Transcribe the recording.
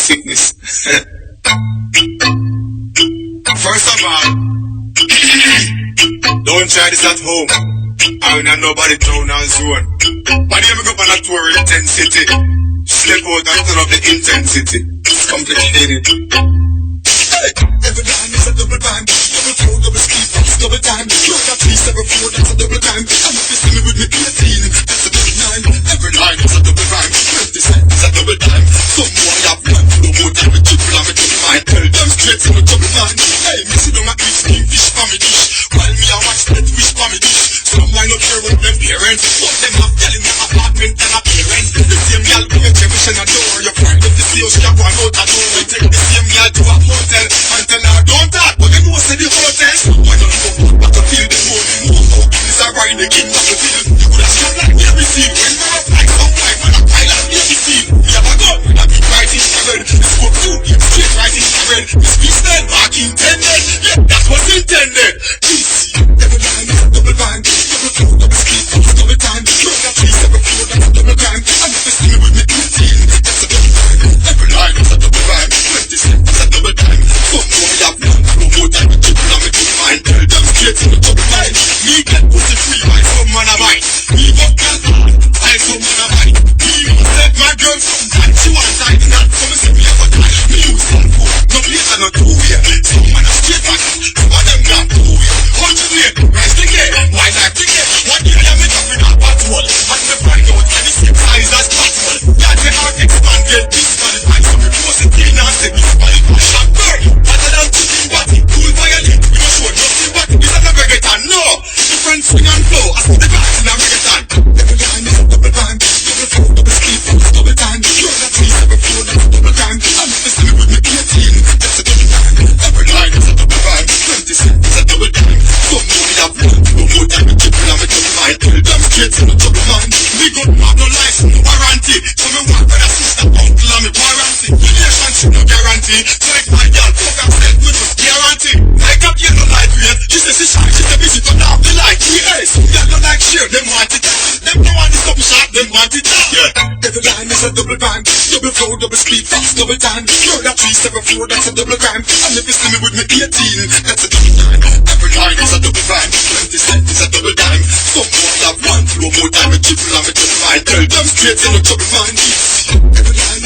sickness. First of all, don't try this at home. I don't nobody town and zone. But here we go on a tour in 10 city. Step out and turn up the intensity. It's complicated. Hey, every line is a double time. Double throw, double ski, fast, double time. You're not 374, that's a double time. And if you see me with me 18, that's a double nine. Every line is a double rhyme. 20 cents is a double time. Some more have one, no more time with triple and with double mind. Tell them straight to the double line. Hey, me see them a eat kingfish for me dish. While me a watch that wish for me dish. Some might not care about them parents, but them have telling me apartment and appearance. The same girl bring a television a door. Your friend if you see how she a go and out a door. We take the same girl to a hotel and tell her don't talk, but they know say the hotel. Why don't you go back to feel the mood? This a ride the king of the field. You could have shot like every scene. When you have like some wife and a pile of every scene. We have a gun, a big right in the red. The scope too, straight right in the red. The speech then, back intended. Yeah, that's what's intended. Please see, every line is a double bind. Double flow, double speed, double time. You're not 374, that's a double time. And if you see me with me 18, that's a double time. Every line is a double rhyme. 20 cents is a double time. Some more we have one, no more time with triple and with double mind. Tell them straight to the double line. Me get pussy free, by some man a bite. Me got girl hard, by some man a bite. Me let my girl sometimes, she want time. Not come and see me have a time. Me use one phone, no place and no two-way. Some man a straight back, some of them not two-way. Hold the lane, rise the gate, why like the gate? What you hear me talking about patrol? And me find out that the same size as patrol. That the heart expand, get disqualified. So me post it in and say disqualified. And girl, better than chicken body, cool violin. We don't show nothing but this is a reggaeton, no. Different swing and flow, I see the glass in a reggaeton. Every line is a double time, double flow, double speed, double time. You're not 374, that's a double time. And if you see me with me 18, that's a double time. Every line is a double rhyme, 20 cents is a double time. Some more we have one, no more time with triple and with double mind. Tell them straight to the double mind. Me got have no license, no warranty. So me walk with a sister, uncle and me warranty. Relationship no guarantee. So if my girl fuck herself with no guarantee. Like up here no light rain. She says she shy, she say busy turn off the light. Hey, some girl don't like share, them want it out. Them don't want the double shot, them want it out. Yeah. Every line is a double rhyme. Double flow, double speed, fast, double time. You're that 374, that's a double rhyme. And if you see me with me 18, that's a double time. Every line is a double rhyme. 20 cents is a double time. Some more have one, no more time with triple and with double mind. Tell them straight to the double mind. Every line